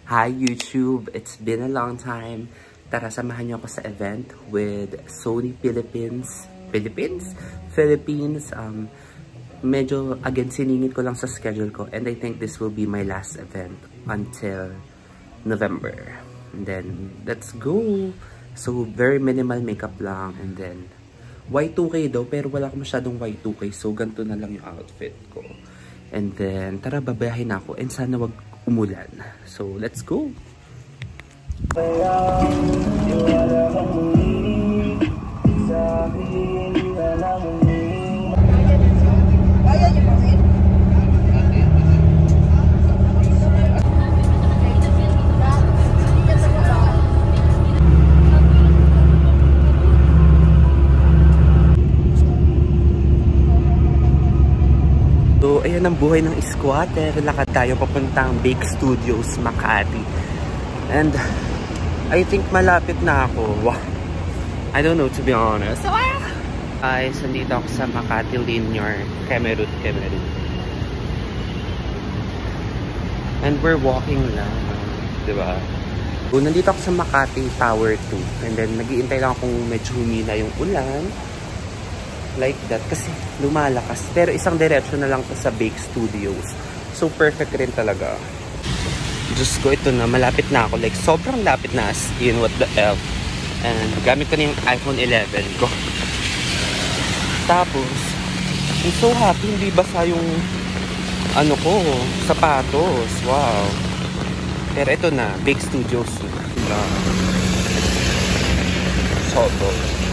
Hi YouTube! It's been a long time. Tara, samahan niyo ako sa event with Sony Philippines. Philippines. Medyo, again, siningit ko lang sa schedule ko. And I think this will be my last event until November. And then, let's go! So, very minimal makeup lang. And then, Y2K daw. Pero wala ko masyadong Y2K. So, ganito na lang yung outfit ko. And then, tara, babayahin ako. And sana wag umulan. So, let's go! So, ayan ang buhay ng squatter. Lakad tayo papuntang Bake Studios, Makati. And, I think malapit na ako. Wow. I don't know, to be honest. Ay, sandito ako sa Makati Linear, Kemerut. And we're walking lang. Diba? So, nandito ako sa Makati Tower 2. And then, nag-iintay lang akong medyo humina yung ulan. Like that. Kasi lumalakas. Pero isang diretsyon na lang to sa Bake Studios. So, perfect rin talaga. Diyos ko, ito na. Malapit na ako. Like, sobrang lapit na as in. What the F. And, gamit ko na yung iPhone 11 ko. Tapos, I'm so happy. Hindi basa yung ano ko, sapatos. Wow. Pero ito na. Bake Studios. Sobrang.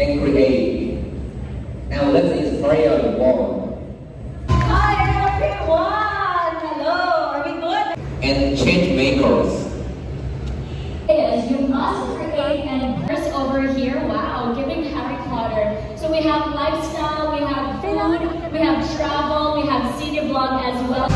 And create. Now let's inspire the world. Hi everyone! Hello, are we good? And change makers. Yes, you must create and first over here, wow, giving Harry Potter. So we have lifestyle, we have food, we have travel, we have city vlog as well.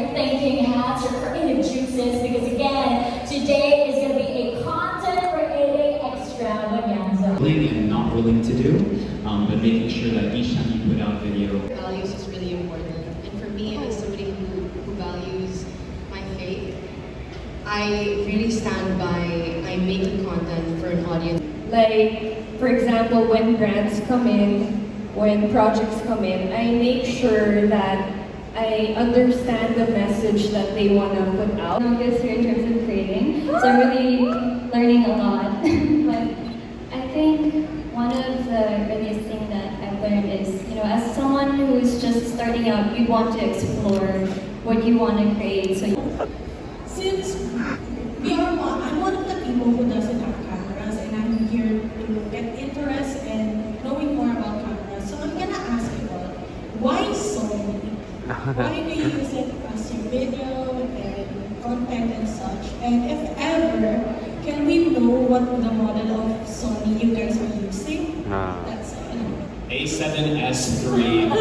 Thanking hats or creative juices because again, today is going to be a content creating extravaganza. And not willing to do, but making sure that each time you put out video. Values is really important, and for me as somebody who values my faith, I really stand by I'm making content for an audience. Like, for example, when grants come in, when projects come in, I make sure that I understand the message that they want to put out. I'm just here in terms of creating, so I'm really learning a lot. But I think one of the earliest things that I've learned is, as someone who's just starting out, you want to explore what you want to create. So since I'm one of the people who doesn't have cameras, and I'm here to get interest and knowing more about cameras. So I'm gonna ask you all, why Sony? Why do you use it as your video and content and such? And if ever, can we know what the model of Sony you guys are using? That's it. A7S III,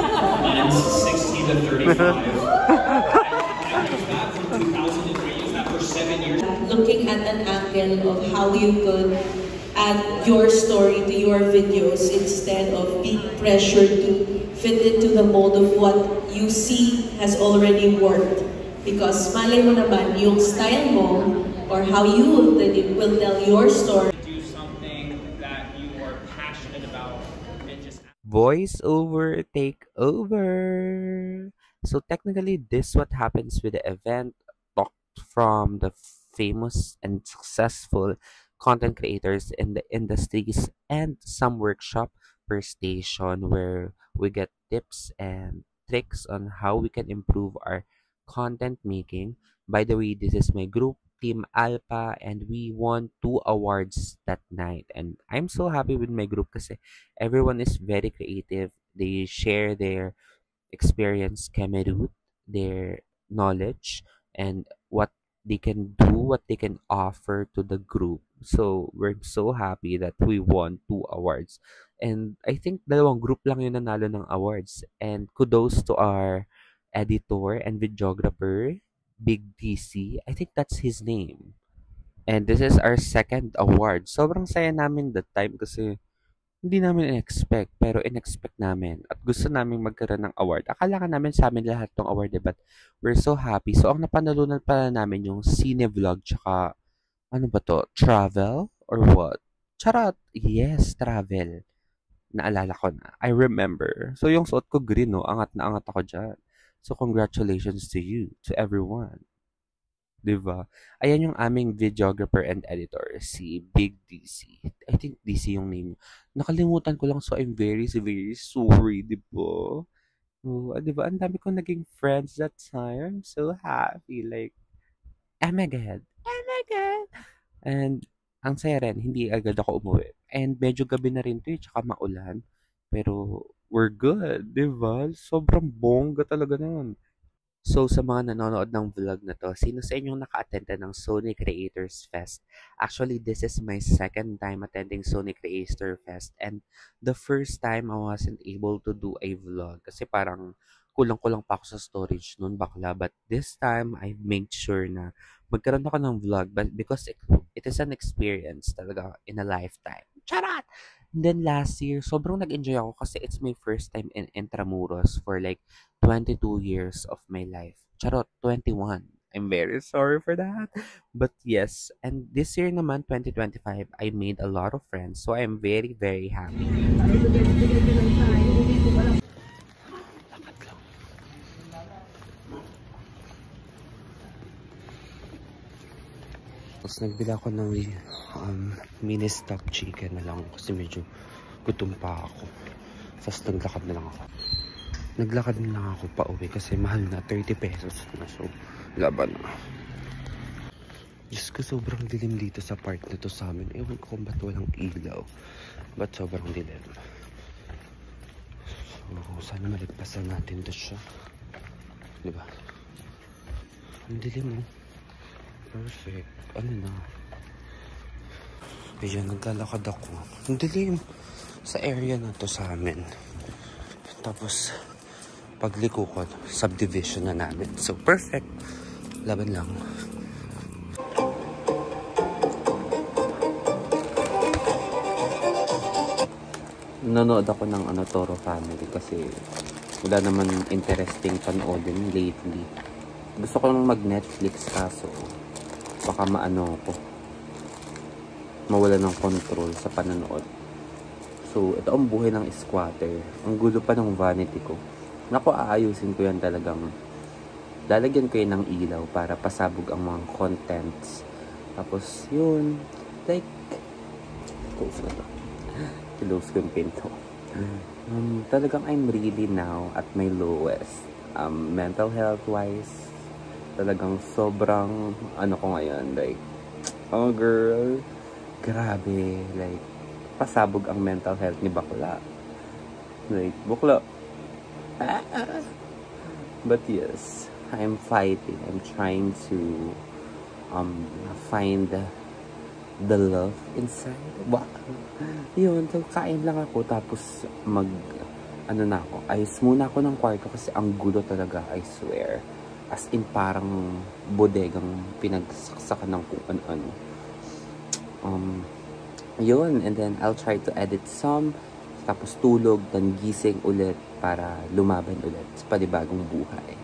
lens 60 to 35. I used that from 2003, used that for 7 years. Looking at an angle of how you could add your story to your videos instead of being pressured to fit into the mold of what you see has already worked. Because malay mo naman, yung style mo or how you will tell your story. Do something that you are passionate about and just Voice over, take over. So technically, this what happens with the event. Talked from the famous and successful content creators in the industries and some workshop per station where we get tips and tricks on how we can improve our content making. By the way, this is my group, Team Alpha, and we won 2 awards that night. And I'm so happy with my group kasi everyone is very creative. They share their experience Kemerut. their knowledge and what they can do, what they can offer to the group. So we're so happy that we won 2 awards. And I think dalawang group lang yung nanalo ng awards. And kudos to our editor and videographer, Big DC. I think that's his name. And this is our second award. Sobrang saya namin that time kasi hindi namin in-expect, pero in-expect namin. At gusto namin magkaroon ng award. Akala ka namin sa amin lahat tong award, but we're so happy. So, ang napanalunan pala namin yung cine vlog, tsaka, ano ba to? Travel? Or what? Charot! Yes, travel. Naalala ko na. I remember. So, yung suot ko green, no? Angat na angat ako dyan. So, congratulations to you, to everyone. Diba? Ayan yung aming videographer and editor, si Big DC. I think DC yung name. Nakalimutan ko lang, so I'm very sorry, diba? Oh, diba? Ang dami kong naging friends that time. I'm so happy. Like, oh my God. Oh my God. And, ang saya rin, hindi agad ako umuwi. And medyo gabi na rin to, tsaka maulan. Pero, we're good, diba? Sobrang bongga talaga nun. So, sa mga nanonood ng vlog na to, sino sa inyong naka-attend ng Sony Creators Fest? Actually, this is my second time attending Sony Creators Fest. And the first time, I wasn't able to do a vlog. Kasi parang kulang-kulang pa ako sa storage nun, bakla. But this time, I made sure na magkaroon ako ng vlog. But because it is an experience talaga in a lifetime. Charot! And then last year, sobrang nag-enjoy ako kasi it's my first time in Intramuros for like 22 years of my life. Charot, 21. I'm very sorry for that. But yes, and this year naman, 2025, I made a lot of friends. So I'm very, very happy. Tapos nagbila ako ng mini stop chicken na lang kasi medyo gutom pa ako. Tapos naglakad na lang ako. Naglakad na lang ako pa uwi kasi mahal na, 30 pesos na. So, laban na. Diyos ko, sobrang dilim dito sa part na to sa amin. Ewan ko kung ba't walang ilaw. Ba't sobrang dilim. So, sana maligpasan natin to siya. Diba? Ang dilim, oh. Perfect. Ano na? Ayan, naglalakad ako. Ang dilim sa area na to sa amin. Tapos, pagliko ko, subdivision na namin. So, perfect. Laban lang. Nanonood ako ng Toro Family kasi wala naman interesting panoodin lately. Gusto ko lang mag-Netflix kaso baka maano ko. Mawala ng control sa panonood. So, ito ang buhay ng squatter. Ang gulo pa ng vanity ko. Naku, aayusin ko yan talagang. Lalagyan ko yan ng ilaw para pasabog ang mga contents. Tapos, yun. Like, close na to. Close ko yung pinto. Talagang I'm really now at my lowest. Mental health-wise, talagang sobrang, ko ngayon, like, oh girl, grabe, like, pasabog ang mental health ni bakla. Like, bakla. But yes, I'm fighting. I'm trying to find the love inside. Wow. Yun, so kain lang ako tapos na ako. Ayos muna ako ng kwarto kasi ang gulo talaga, I swear. As in parang bodegang pinagsaksakan ng kung ano-ano. Yun, and then I'll try to edit some, tapos tulog, then gising ulit para lumaban ulit sa panibagong buhay.